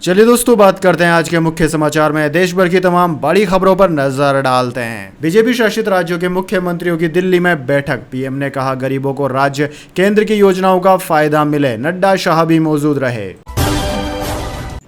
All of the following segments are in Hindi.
चलिए दोस्तों, बात करते हैं आज के मुख्य समाचार में। देश भर की तमाम बड़ी खबरों पर नजर डालते हैं। बीजेपी शासित राज्यों के मुख्यमंत्रियों की दिल्ली में बैठक। पीएम ने कहा गरीबों को राज्य केंद्र की योजनाओं का फायदा मिले। नड्डा शाह भी मौजूद रहे।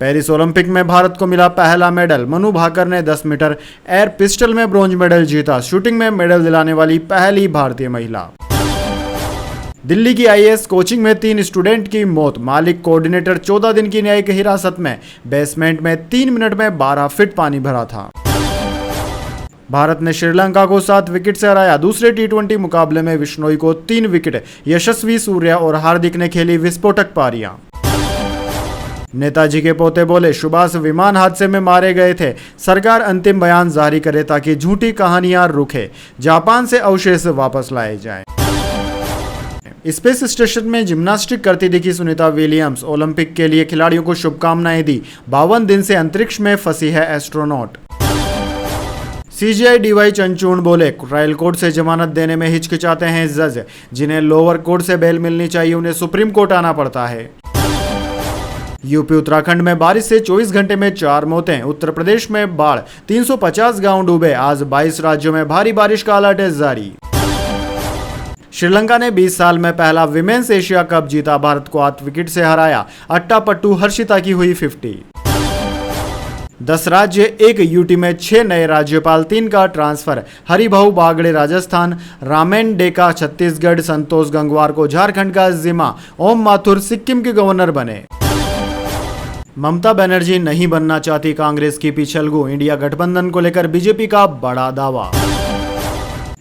पेरिस ओलंपिक में भारत को मिला पहला मेडल। मनु भाकर ने 10 मीटर एयर पिस्टल में ब्रॉन्ज मेडल जीता। शूटिंग में मेडल दिलाने वाली पहली भारतीय महिला। दिल्ली की आईएएस कोचिंग में 3 स्टूडेंट की मौत। मालिक कोऑर्डिनेटर 14 दिन की न्यायिक हिरासत में। बेसमेंट में 3 मिनट में 12 फीट पानी भरा था। भारत ने श्रीलंका को 7 विकेट से हराया। दूसरे टी20 मुकाबले में बिश्नोई को 3 विकेट। यशस्वी सूर्या और हार्दिक ने खेली विस्फोटक पारियां। नेताजी के पोते बोले सुभाष विमान हादसे में मारे गए थे। सरकार अंतिम बयान जारी करे ताकि झूठी कहानियां रुके। जापान से अवशेष वापस लाए जाएं। स्पेस स्टेशन में जिम्नास्टिक करती दिखी सुनीता विलियम्स। ओलंपिक के लिए खिलाड़ियों को शुभकामनाएं दी। 52 दिन से अंतरिक्ष में फंसी है एस्ट्रोनॉट। सीजीआई डीवाई चंचूर्ण बोले ट्रायल कोर्ट से जमानत देने में हिचकिचाते हैं जज। जिन्हें लोअर कोर्ट से बेल मिलनी चाहिए उन्हें सुप्रीम कोर्ट आना पड़ता है। यूपी उत्तराखंड में बारिश से 24 घंटे में 4 मौतें। उत्तर प्रदेश में बाढ़, 350 गांव डूबे। आज 22 राज्यों में भारी बारिश का अलर्ट जारी। श्रीलंका ने 20 साल में पहला विमेंस एशिया कप जीता। भारत को 8 विकेट से हराया। अट्टापट्टू हर्षिता की हुई 50। 10 राज्य 1 यूटी में 6 नए राज्यपाल, 3 का ट्रांसफर। हरिभाऊ बागड़े राजस्थान, रामेन डेका छत्तीसगढ़, संतोष गंगवार को झारखंड का जिम्मा। ओम माथुर सिक्किम के गवर्नर बने। ममता बनर्जी नहीं बनना चाहती कांग्रेस की पिछलगू। इंडिया गठबंधन को लेकर बीजेपी का बड़ा दावा।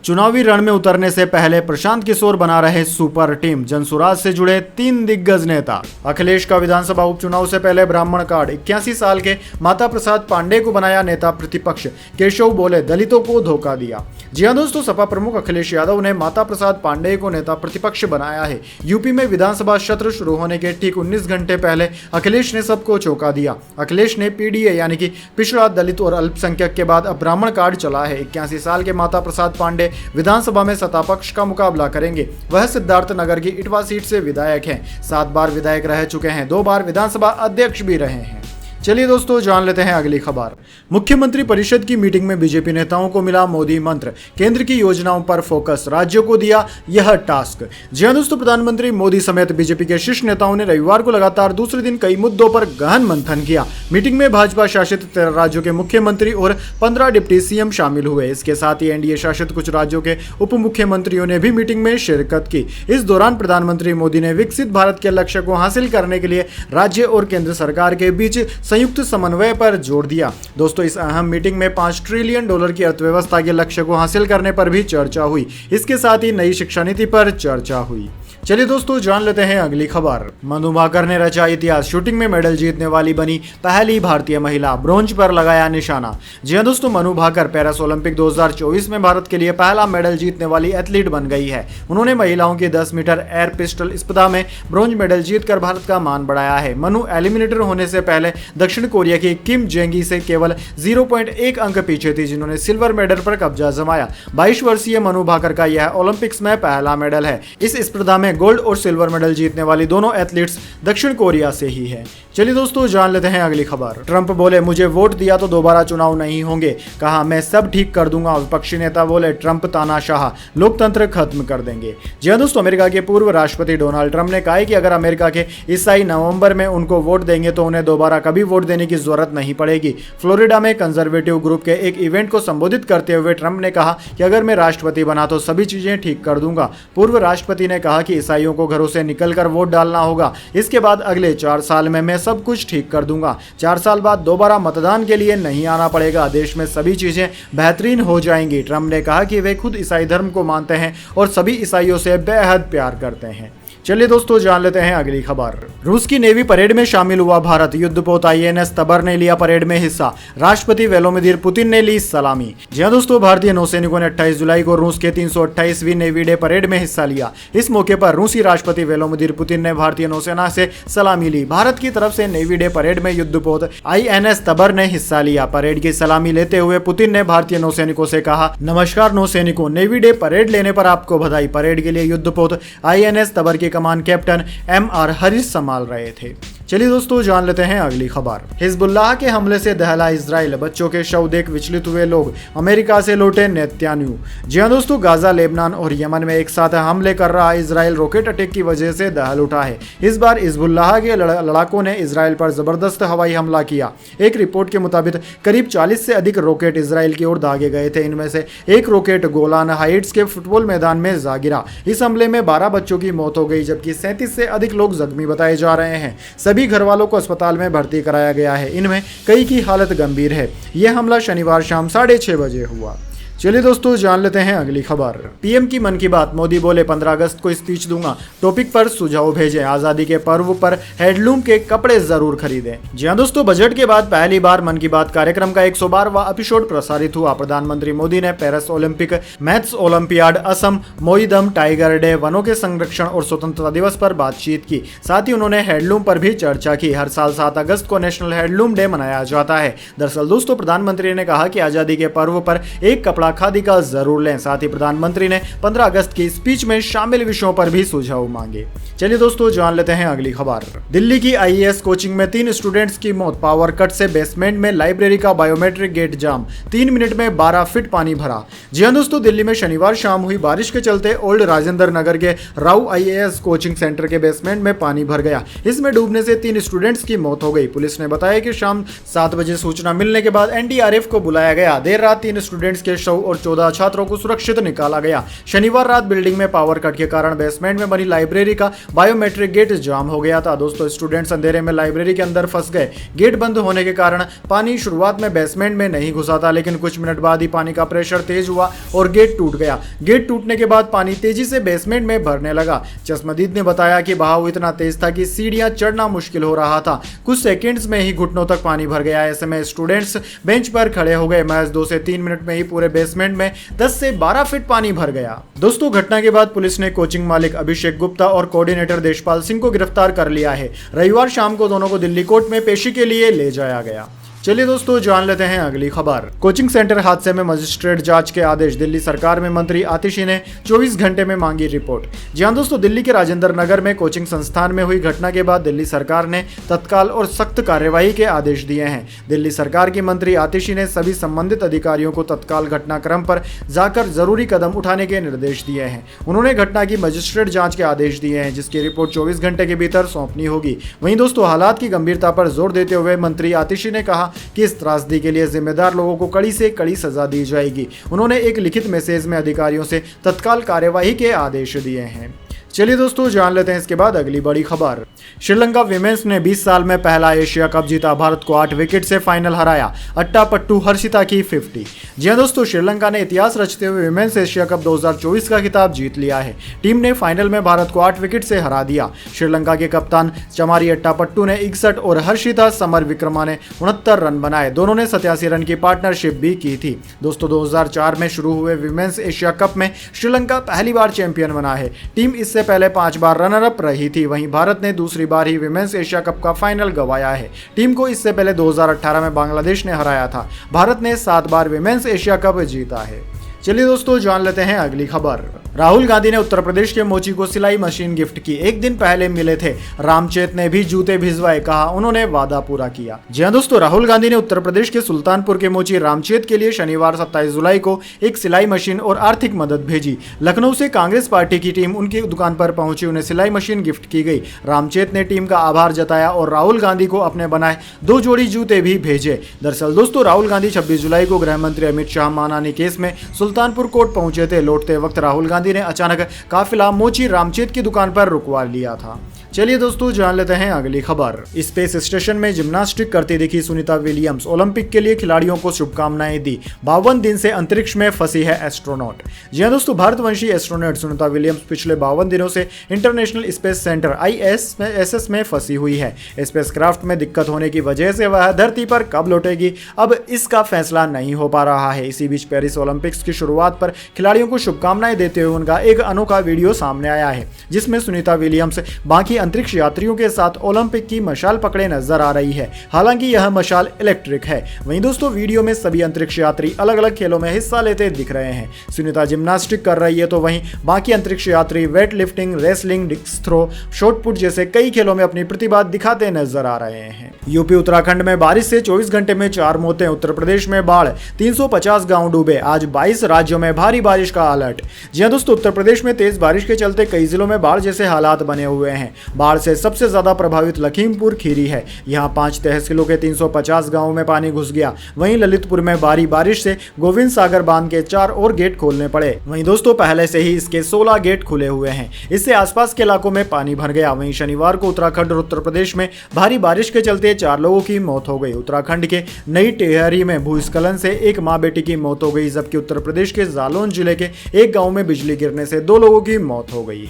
चुनावी रण में उतरने से पहले प्रशांत किशोर बना रहे सुपर टीम। जनसुराज से जुड़े 3 दिग्गज नेता। अखिलेश का विधानसभा उपचुनाव से पहले ब्राह्मण कार्ड। 81 साल के माता प्रसाद पांडे को बनाया नेता प्रतिपक्ष। केशव बोले दलितों को धोखा दिया। जी हां दोस्तों, सपा प्रमुख अखिलेश यादव ने माता प्रसाद पांडे को नेता प्रतिपक्ष बनाया है। यूपी में विधानसभा सत्र शुरू होने के ठीक 19 घंटे पहले अखिलेश ने सबको चौंका दिया। अखिलेश ने पीडीए यानी कि पिछड़ा, दलित और अल्पसंख्यक के बाद अब ब्राह्मण कार्ड चला है। 81 साल के माता प्रसाद पांडे विधानसभा में सत्ता पक्ष का मुकाबला करेंगे। वह सिद्धार्थनगर की इटवा सीट से विधायक हैं। 7 बार विधायक रह चुके हैं। 2 बार विधानसभा अध्यक्ष भी रहे हैं। चलिए दोस्तों, जान लेते हैं अगली खबर। मुख्यमंत्री परिषद की मीटिंग में बीजेपी नेताओं को मिला मोदी मंत्र। केंद्र की योजनाओं पर फोकस। राज्यों को दिया यह टास्क। जी हां दोस्तों, प्रधानमंत्री मोदी समेत बीजेपी के शीर्ष नेताओं ने रविवार को लगातार दूसरे दिन कई मुद्दों पर गहन मंथन किया। मीटिंग में भाजपा शासित 13 राज्यों के मुख्यमंत्री और 15 डिप्टी सीएम शामिल हुए। इसके साथ ही एनडीए शासित कुछ राज्यों के उप मुख्यमंत्रियों ने भी मीटिंग में शिरकत की। इस दौरान प्रधानमंत्री मोदी ने विकसित भारत के लक्ष्य को हासिल करने के लिए राज्य और केंद्र सरकार के बीच संयुक्त समन्वय पर जोर दिया। दोस्तों, इस अहम मीटिंग में $5 ट्रिलियन की अर्थव्यवस्था के लक्ष्य को हासिल करने पर भी चर्चा हुई। इसके साथ ही नई शिक्षा नीति पर चर्चा हुई। चलिए दोस्तों, जान लेते हैं अगली खबर। मनु भाकर ने रचा इतिहास। शूटिंग में मेडल जीतने वाली बनी पहली भारतीय महिला। ब्रॉन्ज पर लगाया निशाना। जी हां दोस्तों, मनु भाकर पेरिस ओलंपिक 2024 में भारत के लिए पहला मेडल जीतने वाली एथलीट बन गई है। उन्होंने महिलाओं की 10 मीटर एयर पिस्टल स्पर्धा में ब्रॉन्ज मेडल जीतकर भारत का मान बढ़ाया है। मनु एलिमिनेटर होने से पहले दक्षिण कोरिया की किम जेंगी से केवल 0.1 अंक पीछे थी, जिन्होंने सिल्वर मेडल पर कब्जा जमाया। 22 वर्षीय मनु भाकर का यह ओलंपिक्स में पहला मेडल है। इस स्पर्धा में गोल्ड और सिल्वर मेडल जीतने वाली दोनों एथलीट्स दक्षिण कोरिया से ही है। चलिए दोस्तों, जान लेते हैं अगली खबर। ट्रंप बोले मुझे वोट दिया तो दोबारा चुनाव नहीं होंगे। कहा मैं सब ठीक कर दूंगा। विपक्षी नेता बोले ट्रंप तानाशाह, लोकतंत्र खत्म कर देंगे। जी हां दोस्तों, अमेरिका के पूर्व राष्ट्रपति डोनाल्ड ट्रंप ने कहा है कि अगर अमेरिका के ईसाई नवंबर में उनको वोट देंगे तो उन्हें दोबारा कभी वोट देने की जरूरत नहीं पड़ेगी। फ्लोरिडा में कंजर्वेटिव ग्रुप के एक इवेंट को संबोधित करते हुए ट्रंप ने कहा कि अगर मैं राष्ट्रपति बना तो सभी चीजें ठीक कर दूंगा। पूर्व राष्ट्रपति ने कहा कि ईसाइयों को घरों से निकलकर वोट डालना होगा। इसके बाद अगले 4 साल में मैं सब कुछ ठीक कर दूंगा। 4 साल बाद दोबारा मतदान के लिए नहीं आना पड़ेगा। देश में सभी चीजें बेहतरीन हो जाएंगी। ट्रंप ने कहा कि वे खुद ईसाई धर्म को मानते हैं और सभी ईसाइयों से बेहद प्यार करते हैं। चलिए दोस्तों, जान लेते हैं अगली खबर। रूस की नेवी परेड में शामिल हुआ भारत। युद्धपोत आईएनएस तबर ने लिया परेड में हिस्सा। राष्ट्रपति व्लादिमीर पुतिन ने ली सलामी। जी हां दोस्तों, भारतीय नौसैनिकों ने 28 जुलाई को रूस के 328वीं नेवी डे परेड में हिस्सा लिया। इस मौके पर रूसी राष्ट्रपति व्लादिमीर पुतिन ने भारतीय नौसेना से सलामी ली। भारत की तरफ से नेवी डे परेड में युद्धपोत आईएनएस तबर ने हिस्सा लिया। परेड की सलामी लेते हुए पुतिन ने भारतीय नौसैनिकों से कहा, नमस्कार नौसैनिकों, नेवी डे परेड लेने पर आपको बधाई। परेड के लिए युद्धपोत आईएनएस तबर की कमान कैप्टन एमआर हरीश संभाल रहे थे। चलिए दोस्तों जान लेते हैं अगली खबर। हिजबुल्लाह के हमले से दहला इजराइल, बच्चों के शव देख विचलित हुए लोग, अमेरिका से लौटे नेतन्याहू। जी हाँ दोस्तों, गाजा, लेबनान और यमन में एक साथ हमले कर रहा इजराइल रॉकेट अटैक की वजह से दहल उठा है। इस बार हिजबुल्लाह के लड़ाकों ने इजराइल पर जबरदस्त हवाई हमला किया। एक रिपोर्ट के मुताबिक करीब 40 से अधिक रॉकेट इजराइल की ओर दागे गए थे। इनमें से एक रॉकेट गोलान हाइट्स के फुटबॉल मैदान में जा गिरा। इस हमले में 12 बच्चों की मौत हो गई, जबकि 37 से अधिक लोग जख्मी बताए जा रहे हैं। सभी घर वालों को अस्पताल में भर्ती कराया गया है। इनमें कई की हालत गंभीर है। यह हमला शनिवार शाम 6:30 बजे हुआ। चलिए दोस्तों जान लेते हैं अगली खबर। पीएम की मन की बात, मोदी बोले 15 अगस्त को स्पीच दूंगा, टॉपिक पर सुझाव भेजें, आजादी के पर्व पर हैंडलूम के कपड़े जरूर खरीदें। जी हाँ दोस्तों, बजट के बाद पहली बार मन की बात कार्यक्रम का 112वां एपिसोड प्रसारित हुआ। प्रधानमंत्री मोदी ने Paris Olympic, maths Olympiad, Assam Moidam tiger day, वनों के संरक्षण और स्वतंत्रता दिवस पर बातचीत की। साथ ही उन्होंने हैंडलूम पर भी चर्चा की। हर साल 7 अगस्त को नेशनल हैंडलूम डे मनाया जाता है। दरअसल दोस्तों, प्रधानमंत्री ने कहा कि आजादी के पर्व पर एक कपड़ा खादी का जरूर लें। साथ ही प्रधानमंत्री ने 15 अगस्त की स्पीच में शामिल विषयों पर भी सुझाव मांगे। चलिए दोस्तों जान लेते हैं अगली खबर। दिल्ली की आईएएस कोचिंग में 3 स्टूडेंट्स की मौत, पावर कट से बेसमेंट में लाइब्रेरी का बायोमेट्रिक गेट जाम, 3 मिनट में 12 फीट पानी भरा। जी हां दोस्तों, दिल्ली में शनिवार शाम हुई बारिश के चलते ओल्ड राजेंद्र नगर के राव आईएएस कोचिंग सेंटर के बेसमेंट में पानी भर गया। इसमें डूबने से 3 स्टूडेंट्स की मौत हो गई। पुलिस ने बताया कि शाम 7 बजे सूचना मिलने के बाद एनडीआरएफ को बुलाया गया। देर रात 3 स्टूडेंट्स के शव और 14 छात्रों को सुरक्षित निकाला गया। शनिवार रात बिल्डिंग में पावर कट के कारण बेसमेंट में बनी लाइब्रेरी का बायोमेट्रिक गेट जाम हो गया था। दोस्तों, स्टूडेंट्स अंधेरे में लाइब्रेरी के अंदर फंस गए। गेट बंद होने के कारण पानी शुरुआत में बेसमेंट में नहीं घुसा था, लेकिन कुछ मिनट बाद ही पानी का प्रेशर तेज हुआ और गेट टूट गया। गेट टूटने के बाद पानी तेजी से बेसमेंट में भरने लगा। चश्मदीद ने बताया कि बहाव इतना तेज था कि सीढ़ियां चढ़ना मुश्किल हो रहा था। कुछ सेकेंड्स में ही घुटनों तक पानी भर गया। ऐसे में स्टूडेंट्स बेंच पर खड़े हो गए। महज 2 से 3 मिनट में ही पूरे बेसमेंट में 10 से 12 फीट पानी भर गया। दोस्तों, घटना के बाद पुलिस ने कोचिंग मालिक अभिषेक गुप्ता और कोऑर्डिनेटर देशपाल सिंह को गिरफ्तार कर लिया है। रविवार शाम को दोनों को दिल्ली कोर्ट में पेशी के लिए ले जाया गया। चलिए दोस्तों जान लेते हैं अगली खबर। कोचिंग सेंटर हादसे में मजिस्ट्रेट जांच के आदेश, दिल्ली सरकार में मंत्री आतिशी ने 24 घंटे में मांगी रिपोर्ट। जी हां दोस्तों, दिल्ली के राजेंद्र नगर में कोचिंग संस्थान में हुई घटना के बाद दिल्ली सरकार ने तत्काल और सख्त कार्यवाही के आदेश दिए हैं। दिल्ली सरकार की मंत्री आतिशी ने सभी संबंधित अधिकारियों को तत्काल घटनाक्रम पर जाकर जरूरी कदम उठाने के निर्देश दिए हैं। उन्होंने घटना की मजिस्ट्रेट जाँच के आदेश दिए हैं, जिसकी रिपोर्ट 24 घंटे के भीतर सौंपनी होगी। वहीं दोस्तों, हालात की गंभीरता पर जोर देते हुए मंत्री आतिशी ने कहा कि इस त्रासदी के लिए जिम्मेदार लोगों को कड़ी से कड़ी सजा दी जाएगी। उन्होंने एक लिखित मैसेज में अधिकारियों से तत्काल कार्यवाही के आदेश दिए हैं। चलिए दोस्तों जान लेते हैं इसके बाद अगली बड़ी खबर। श्रीलंका विमेंस ने 20 साल में पहला एशिया कप जीता, भारत को 8 विकेट से फाइनल हराया, अट्टापट्टू हर्षिता की 50। जी हां दोस्तों, श्रीलंका ने इतिहास रचते हुए विमेंस एशिया कप 2024 का खिताब जीत लिया है। टीम ने फाइनल में भारत को 8 विकेट से हरा दिया। श्रीलंका के कप्तान चमारी अट्टापट्टू ने 61 और हर्षिता समर विक्रमा ने 69 रन बनाए। दोनों ने 87 रन की पार्टनरशिप भी की थी। दोस्तों, 2004 में शुरू हुए विमेंस एशिया कप में श्रीलंका पहली बार चैंपियन बना है। टीम इससे पहले 5 बार रनर अप रही थी। वहीं भारत ने दूसरी बार ही विमेंस एशिया कप का फाइनल गंवाया है। टीम को इससे पहले 2018 में बांग्लादेश ने हराया था। भारत ने 7 बार विमेंस एशिया कप जीता है। चलिए दोस्तों जान लेते हैं अगली खबर। राहुल गांधी ने उत्तर प्रदेश के मोची को सिलाई मशीन गिफ्ट की। एक दिन पहले मिले थे रामचेत ने भी जूते भिजवाए, कहा उन्होंने वादा पूरा किया। जी हां दोस्तों, राहुल गांधी ने उत्तर प्रदेश के सुल्तानपुर के मोची रामचेत के लिए शनिवार 27 जुलाई को एक सिलाई मशीन और आर्थिक मदद भेजी। लखनऊ से कांग्रेस पार्टी की टीम उनकी दुकान पर पहुंची, उन्हें सिलाई मशीन गिफ्ट की गई। रामचेत ने टीम का आभार जताया और राहुल गांधी को अपने बनाए 2 जोड़ी जूते भी भेजे। दरअसल दोस्तों, राहुल गांधी 26 जुलाई को गृह मंत्री अमित शाह मानहानि केस में सुल्तानपुर कोर्ट पहुंचे थे। लौटते वक्त राहुल गांधी ने अचानक काफिला मोची रामचेत की दुकान पर रुकवा लिया था। चलिए दोस्तों जान लेते हैं अगली खबर। स्पेस स्टेशन में जिम्नास्टिक करती दिखी सुनीता विलियम्स, ओलंपिक के लिए खिलाड़ियों को शुभकामनाएं दी। 52 दिन से अंतरिक्ष में फंसी है एस्ट्रोनॉट। जी हां दोस्तों, भारतवंशी एस्ट्रोनॉट सुनीता विलियम्स पिछले 52 दिनों से इंटरनेशनल स्पेस सेंटर ISS में फंसी हुई है। स्पेसक्राफ्ट में दिक्कत होने की वजह से वह धरती पर कब लौटेगी, अब इसका फैसला नहीं हो पा रहा है। इसी बीच पेरिस ओलंपिक्स की शुरुआत पर खिलाड़ियों को शुभकामनाएं देते हुए उनका एक अनोखा वीडियो सामने आया है, जिसमें सुनीता विलियम्स बाकी अंतरिक्ष यात्रियों के साथ ओलंपिक की मशाल पकड़े नजर आ रही है। हालांकि यह मशाल इलेक्ट्रिक है। वहीं दोस्तों वीडियो में सभी अंतरिक्ष यात्री अलग अलग खेलों में हिस्सा लेते दिख रहे हैं। सुनीता जिम्नास्टिक कर रही है तो वहीं बाकी अंतरिक्ष यात्री weight lifting, wrestling, disc throw, shot put जैसे कई खेलों में अपनी प्रतिभा दिखाते नजर आ रहे हैं। यूपी उत्तराखंड में बारिश से 24 घंटे में 4 मौतें, उत्तर प्रदेश में बाढ़, 350 गांव डूबे। आज 22 राज्यों में भारी बारिश का अलर्ट। जी हां दोस्तों, उत्तर प्रदेश में तेज बारिश के चलते कई जिलों में बाढ़ जैसे हालात बने हुए हैं। बाढ़ से सबसे ज्यादा प्रभावित लखीमपुर खीरी है। यहां 5 तहसीलों के 350 गांवों में पानी घुस गया। वहीं ललितपुर में भारी बारिश से गोविंद सागर बांध के 4 और गेट खोलने पड़े। वहीं दोस्तों पहले से ही इसके 16 गेट खुले हुए हैं। इससे आसपास के इलाकों में पानी भर गया। वहीं शनिवार को उत्तराखंड और उत्तर प्रदेश में भारी बारिश के चलते 4 लोगों की मौत हो गई। उत्तराखंड के नई टेहरी में भूस्खलन से एक मां बेटी की मौत हो गई, जबकि उत्तर प्रदेश के जालौन जिले के एक गांव में बिजली गिरने से 2 लोगों की मौत हो गई।